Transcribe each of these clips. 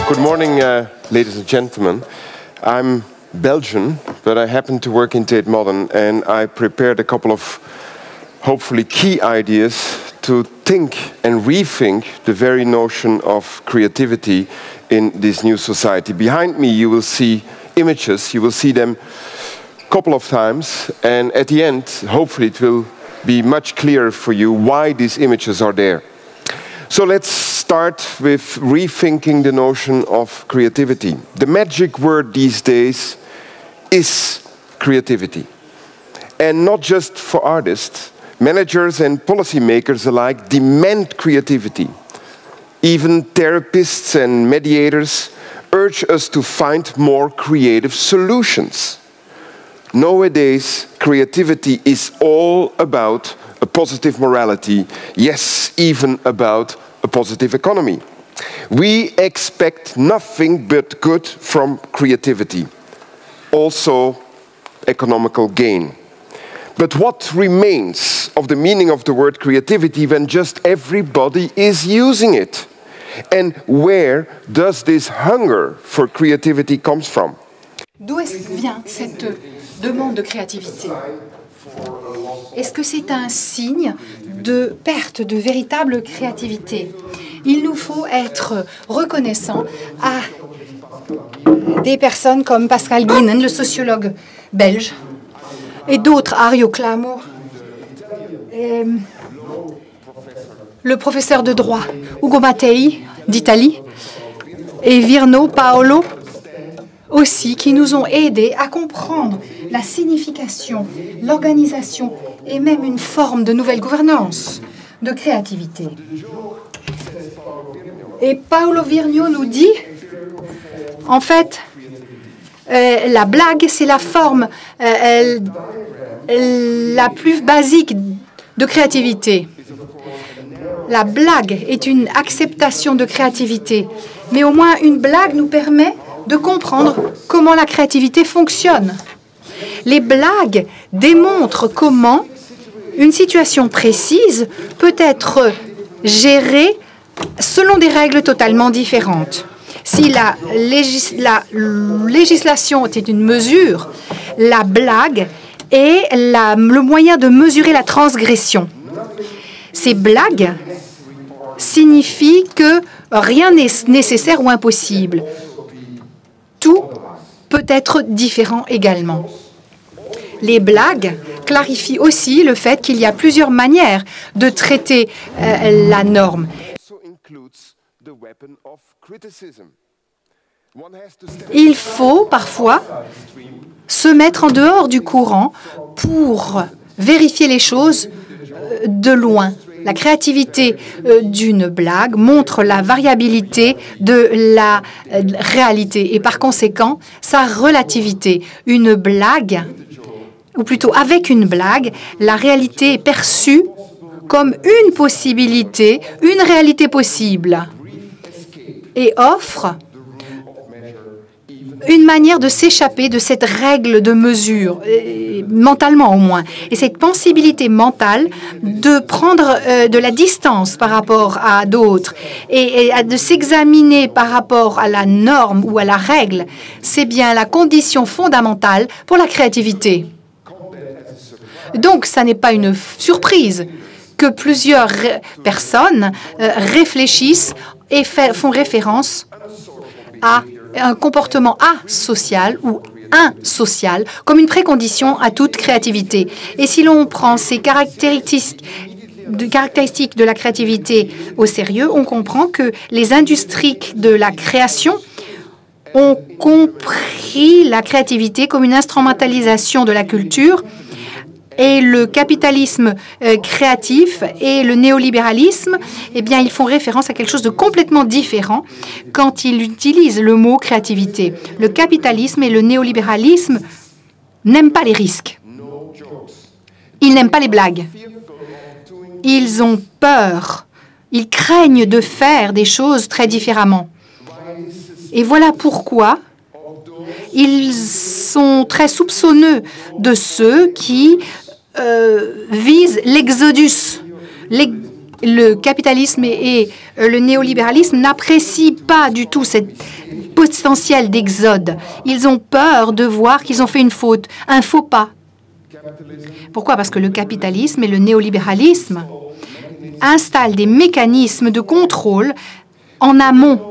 Good morning, ladies and gentlemen. I'm Belgian, but I happen to work in Tate Modern, and I prepared a couple of hopefully key ideas to think and rethink the very notion of creativity in this new society. Behind me you will see images, you will see them a couple of times, and at the end, hopefully it will be much clearer for you why these images are there. So let's start with rethinking the notion of creativity. The magic word these days is creativity. And not just for artists, managers and policymakers alike demand creativity. Even therapists and mediators urge us to find more creative solutions. Nowadays, creativity is all about a positive morality, yes, even about a positive economy. We expect nothing but good from creativity, also economical gain. But what remains of the meaning of the word creativity when just everybody is using it? And where does this hunger for creativity comes from? D'où vient cette demande de créativité? Est-ce que c'est un signe de perte de véritable créativité? Il nous faut être reconnaissants à des personnes comme Pascal Guinen, le sociologue belge, et d'autres, Ario Clamo, le professeur de droit Ugo Mattei d'Italie, et Virno Paolo aussi, qui nous ont aidés à comprendre la signification, l'organisation et même une forme de nouvelle gouvernance, de créativité. Et Paolo Virno nous dit, en fait, la blague, c'est la forme la plus basique de créativité. La blague est une acceptation de créativité, mais au moins une blague nous permet de comprendre comment la créativité fonctionne. Les blagues démontrent comment une situation précise peut être gérée selon des règles totalement différentes. Si la législation était une mesure, la blague est le moyen de mesurer la transgression. Ces blagues signifient que rien n'est nécessaire ou impossible. Tout peut être différent également. Les blagues clarifient aussi le fait qu'il y a plusieurs manières de traiter la norme. Il faut parfois se mettre en dehors du courant pour vérifier les choses de loin. La créativité d'une blague montre la variabilité de la réalité et par conséquent sa relativité. Une blague, ou plutôt avec une blague, la réalité est perçue comme une possibilité, une réalité possible et offre une manière de s'échapper de cette règle de mesure, mentalement au moins. Et cette sensibilité mentale de prendre de la distance par rapport à d'autres et de s'examiner par rapport à la norme ou à la règle, c'est bien la condition fondamentale pour la créativité. Donc, ça n'est pas une surprise que plusieurs personnes réfléchissent et font référence à un comportement asocial ou insocial comme une précondition à toute créativité. Et si l'on prend ces caractéristiques de la créativité au sérieux, on comprend que les industries de la création ont compris la créativité comme une instrumentalisation de la culture. Et le capitalisme créatif et le néolibéralisme, eh bien, ils font référence à quelque chose de complètement différent quand ils utilisent le mot créativité. Le capitalisme et le néolibéralisme n'aiment pas les risques. Ils n'aiment pas les blagues. Ils ont peur. Ils craignent de faire des choses très différemment. Et voilà pourquoi ils sont très soupçonneux de ceux qui visent l'exodus, le capitalisme et le néolibéralisme n'apprécient pas du tout cette potentiel d'exode. Ils ont peur de voir qu'ils ont fait une faute, un faux pas. Pourquoi? Parce que le capitalisme et le néolibéralisme installent des mécanismes de contrôle en amont.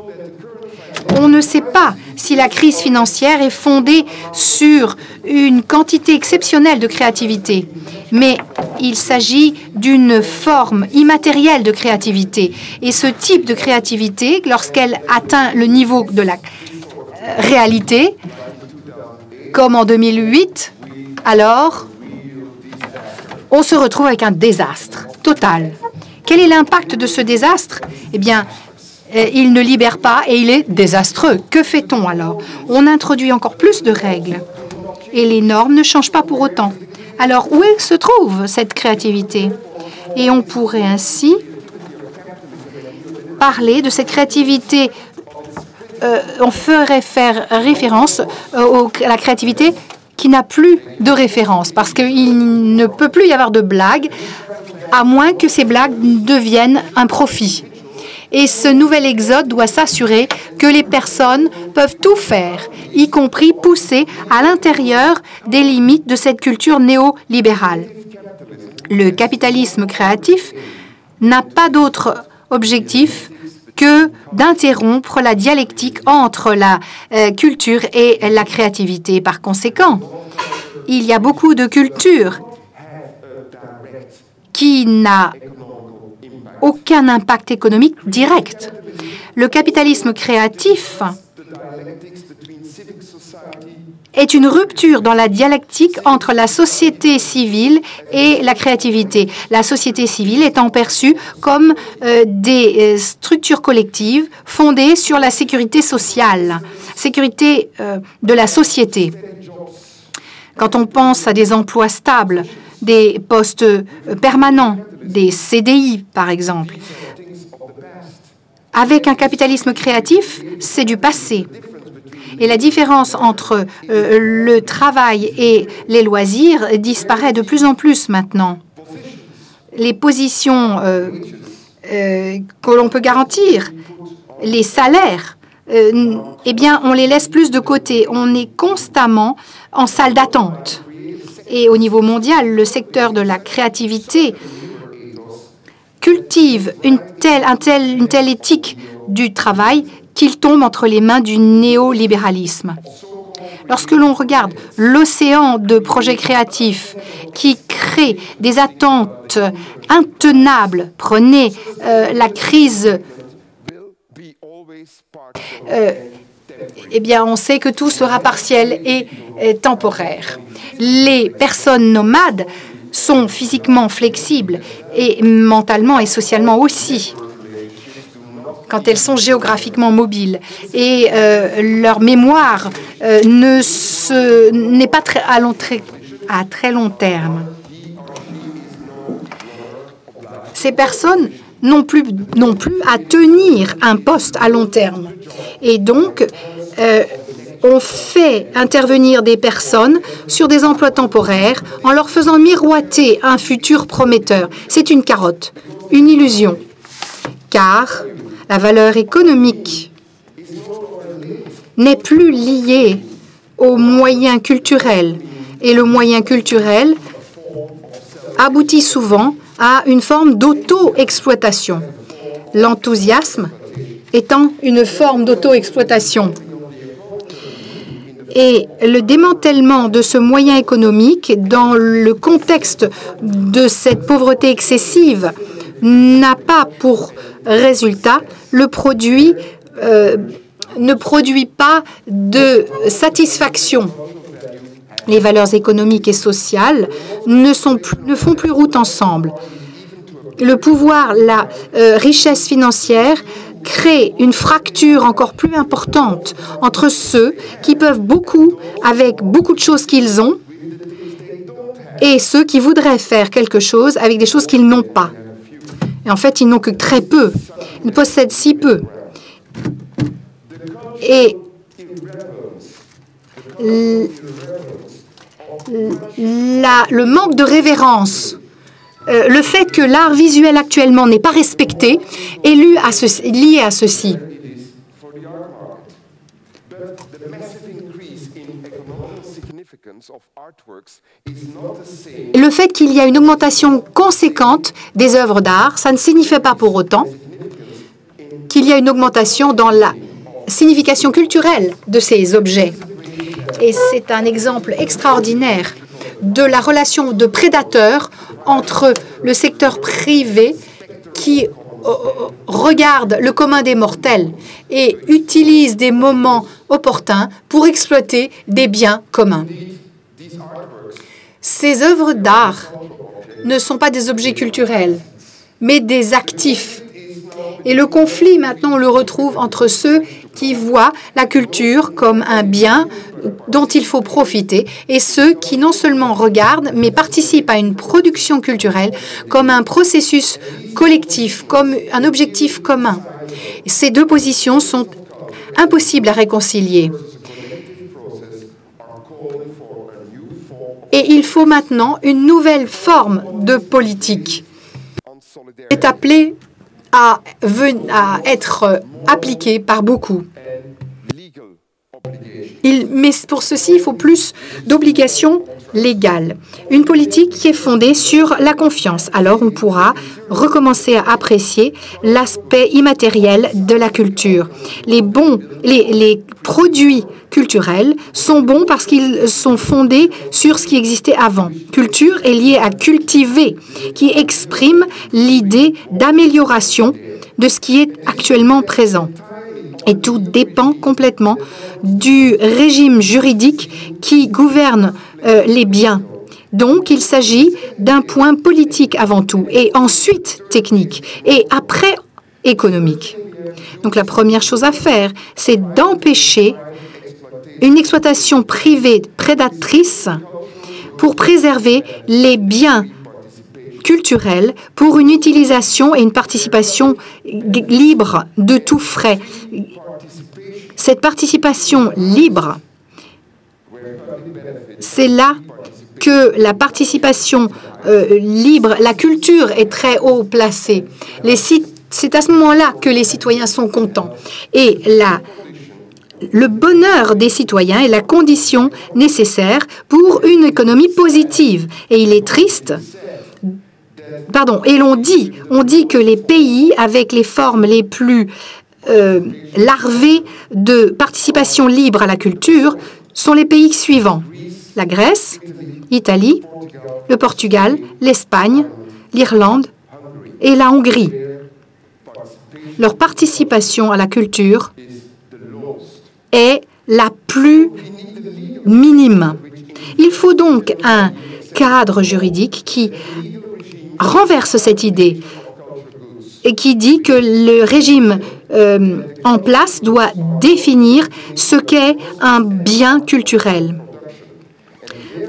On ne sait pas si la crise financière est fondée sur une quantité exceptionnelle de créativité, mais il s'agit d'une forme immatérielle de créativité. Et ce type de créativité, lorsqu'elle atteint le niveau de la réalité, comme en 2008, alors on se retrouve avec un désastre total. Quel est l'impact de ce désastre? Eh bien, il ne libère pas et il est désastreux. Que fait-on alors? On introduit encore plus de règles et les normes ne changent pas pour autant. Alors, où se trouve cette créativité? Et on pourrait ainsi parler de cette créativité. On ferait faire référence à la créativité qui n'a plus de référence, parce qu'il ne peut plus y avoir de blagues, à moins que ces blagues deviennent un profit. Et ce nouvel exode doit s'assurer que les personnes peuvent tout faire, y compris pousser à l'intérieur des limites de cette culture néolibérale. Le capitalisme créatif n'a pas d'autre objectif que d'interrompre la dialectique entre la culture et la créativité. Par conséquent, il y a beaucoup de cultures qui n'a aucun impact économique direct. Le capitalisme créatif est une rupture dans la dialectique entre la société civile et la créativité. La société civile étant perçue comme des structures collectives fondées sur la sécurité sociale, sécurité de la société. Quand on pense à des emplois stables, des postes permanents, des CDI, par exemple. Avec un capitalisme créatif, c'est du passé. Et la différence entre le travail et les loisirs disparaît de plus en plus maintenant. Les positions que l'on peut garantir, les salaires, eh bien, on les laisse plus de côté. On est constamment en salle d'attente. Et au niveau mondial, le secteur de la créativité cultive une telle éthique du travail qu'il tombe entre les mains du néolibéralisme. Lorsque l'on regarde l'océan de projets créatifs qui créent des attentes intenables, prenez la crise, eh bien, on sait que tout sera partiel et temporaire. Les personnes nomades sont physiquement flexibles et mentalement et socialement aussi, quand elles sont géographiquement mobiles. Et leur mémoire n'est pas à très long terme. Ces personnes n'ont plus à tenir un poste à long terme. Et donc, on fait intervenir des personnes sur des emplois temporaires en leur faisant miroiter un futur prometteur. C'est une carotte, une illusion, car la valeur économique n'est plus liée aux moyens culturels. Et le moyen culturel aboutit souvent à une forme d'auto-exploitation. L'enthousiasme étant une forme d'auto-exploitation. Et le démantèlement de ce moyen économique dans le contexte de cette pauvreté excessive n'a pas pour résultat le produit ne produit pas de satisfaction. Les valeurs économiques et sociales ne font plus route ensemble. Le pouvoir, la richesse financière crée une fracture encore plus importante entre ceux qui peuvent beaucoup avec beaucoup de choses qu'ils ont et ceux qui voudraient faire quelque chose avec des choses qu'ils n'ont pas. Et en fait, ils n'ont que très peu. Ils possèdent si peu. Et le manque de révérence le fait que l'art visuel actuellement n'est pas respecté est lié à ceci. Le fait qu'il y a une augmentation conséquente des œuvres d'art, ça ne signifie pas pour autant qu'il y a une augmentation dans la signification culturelle de ces objets. Et c'est un exemple extraordinaire de la relation de prédateur entre le secteur privé qui regarde le commun des mortels et utilise des moments opportuns pour exploiter des biens communs. Ces œuvres d'art ne sont pas des objets culturels, mais des actifs. Et le conflit, maintenant, on le retrouve entre ceux qui voient la culture comme un bien dont il faut profiter et ceux qui non seulement regardent, mais participent à une production culturelle comme un processus collectif, comme un objectif commun. Ces deux positions sont impossibles à réconcilier. Et il faut maintenant une nouvelle forme de politique. C'est appelé à être appliqué par beaucoup. Mais pour ceci, il faut plus d'obligations légales. Une politique qui est fondée sur la confiance. Alors, on pourra recommencer à apprécier l'aspect immatériel de la culture. Les produits culturels sont bons parce qu'ils sont fondés sur ce qui existait avant. Culture est liée à cultiver, qui exprime l'idée d'amélioration de ce qui est actuellement présent. Et tout dépend complètement du régime juridique qui gouverne les biens. Donc, il s'agit d'un point politique avant tout, et ensuite technique, et après économique. Donc, la première chose à faire, c'est d'empêcher une exploitation privée prédatrice pour préserver les biens culturels pour une utilisation et une participation libre de tout frais. Cette participation libre, c'est là que la participation libre, la culture est très haut placée. C'est à ce moment-là que les citoyens sont contents. Et le bonheur des citoyens est la condition nécessaire pour une économie positive. Et il est triste. Et on dit que les pays avec les formes les plus larvées de participation libre à la culture sont les pays suivants: la Grèce, l'Italie, le Portugal, l'Espagne, l'Irlande et la Hongrie. Leur participation à la culture est la plus minime. Il faut donc un cadre juridique qui renverse cette idée et qui dit que le régime en place doit définir ce qu'est un bien culturel.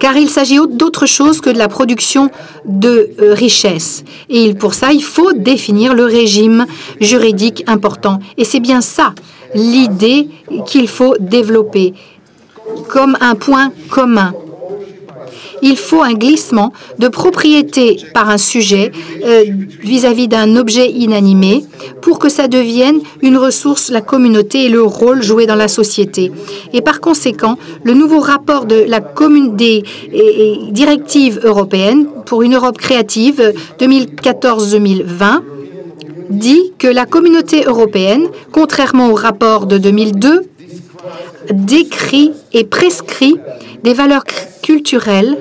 Car il s'agit d'autre chose que de la production de richesses. Et pour ça, il faut définir le régime juridique important. Et c'est bien ça, l'idée qu'il faut développer comme un point commun. Il faut un glissement de propriété par un sujet vis-à-vis d'un objet inanimé pour que ça devienne une ressource, la communauté et le rôle joué dans la société. Et par conséquent, le nouveau rapport de la des directives européennes pour une Europe créative 2014-2020 dit que la communauté européenne, contrairement au rapport de 2002, décrit et prescrit des valeurs culturelles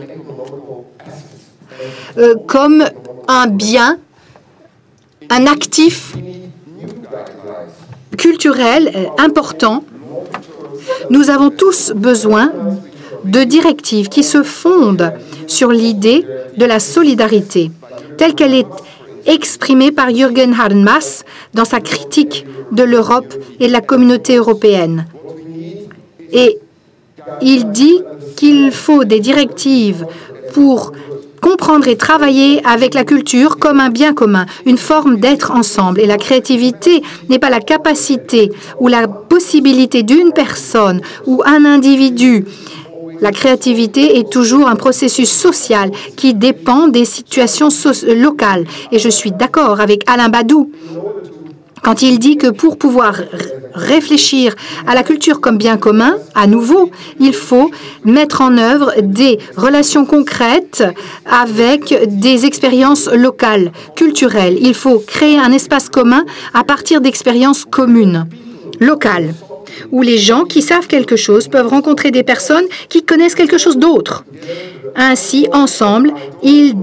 comme un bien, un actif culturel important. Nous avons tous besoin de directives qui se fondent sur l'idée de la solidarité, telle qu'elle est exprimée par Jürgen Habermas dans sa critique de l'Europe et de la communauté européenne. Et il dit qu'il faut des directives pour comprendre et travailler avec la culture comme un bien commun, une forme d'être ensemble. Et la créativité n'est pas la capacité ou la possibilité d'une personne ou un individu La créativité est toujours un processus social qui dépend des situations locales. Et je suis d'accord avec Alain Badou quand il dit que pour pouvoir réfléchir à la culture comme bien commun, à nouveau, il faut mettre en œuvre des relations concrètes avec des expériences locales, culturelles. Il faut créer un espace commun à partir d'expériences communes, locales, où les gens qui savent quelque chose peuvent rencontrer des personnes qui connaissent quelque chose d'autre. Ainsi, ensemble, ils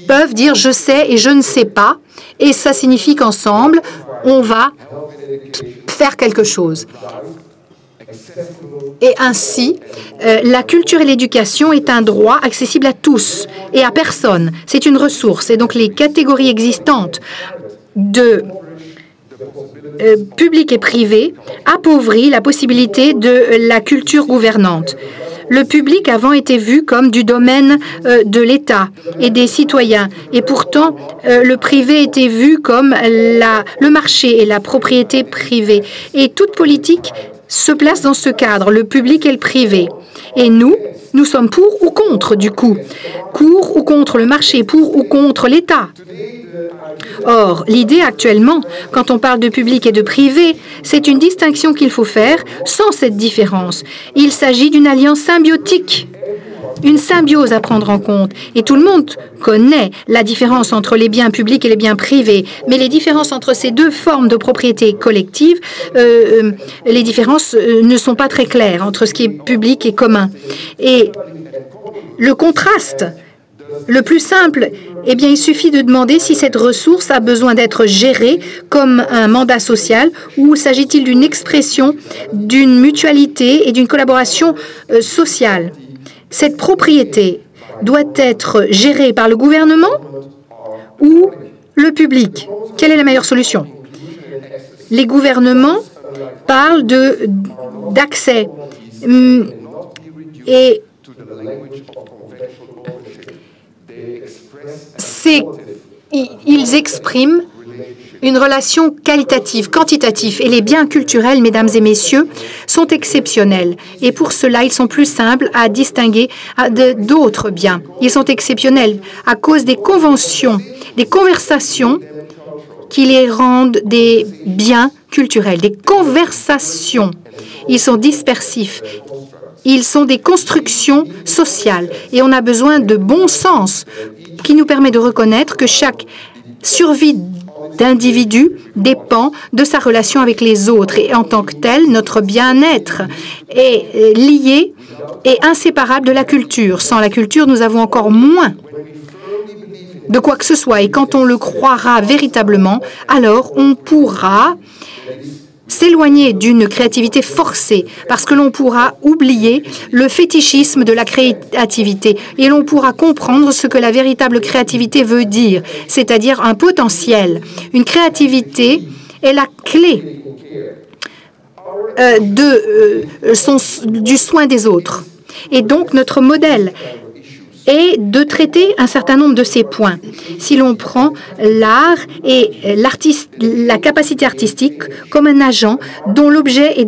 peuvent dire « je sais et je ne sais pas », et ça signifie qu'ensemble, on va faire quelque chose. Et ainsi, la culture et l'éducation est un droit accessible à tous et à personne. C'est une ressource. Et donc, les catégories existantes de public et privé appauvrit la possibilité de la culture gouvernante. Le public avant était vu comme du domaine de l'État et des citoyens. Et pourtant, le privé était vu comme le marché et la propriété privée. Et toute politique se place dans ce cadre, le public et le privé. Et nous sommes pour ou contre, du coup. Pour ou contre le marché, pour ou contre l'État. Or, l'idée actuellement, quand on parle de public et de privé, c'est une distinction qu'il faut faire sans cette différence. Il s'agit d'une alliance symbiotique, une symbiose à prendre en compte. Et tout le monde connaît la différence entre les biens publics et les biens privés. Mais les différences entre ces deux formes de propriété collective, les différences ne sont pas très claires entre ce qui est public et commun. Et le contraste le plus simple, eh bien, il suffit de demander si cette ressource a besoin d'être gérée comme un mandat social ou s'agit-il d'une expression d'une mutualité et d'une collaboration sociale. Cette propriété doit être gérée par le gouvernement ou le public. Quelle est la meilleure solution? Les gouvernements parlent d'accès et ils expriment une relation qualitative, quantitative. Et les biens culturels, mesdames et messieurs, sont exceptionnels. Et pour cela, ils sont plus simples à distinguer d'autres biens. Ils sont exceptionnels à cause des conventions, des conversations qui les rendent des biens culturels, des conversations. Ils sont dispersifs. Ils sont des constructions sociales. Et on a besoin de bon sens qui nous permet de reconnaître que chaque survie d'individu dépend de sa relation avec les autres. Et en tant que tel, notre bien-être est lié et inséparable de la culture. Sans la culture, nous avons encore moins de quoi que ce soit. Et quand on le croira véritablement, alors on pourra s'éloigner d'une créativité forcée parce que l'on pourra oublier le fétichisme de la créativité et l'on pourra comprendre ce que la véritable créativité veut dire, c'est-à-dire un potentiel. Une créativité est la clé du soin des autres. Et donc, notre modèle est de traiter un certain nombre de ces points. Si l'on prend l'art et la capacité artistique comme un agent dont l'objet est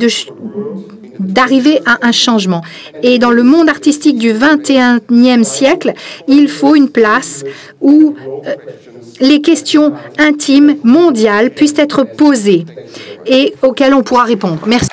d'arriver à un changement. Et dans le monde artistique du XXIe siècle, il faut une place où les questions intimes, mondiales, puissent être posées et auxquelles on pourra répondre. Merci.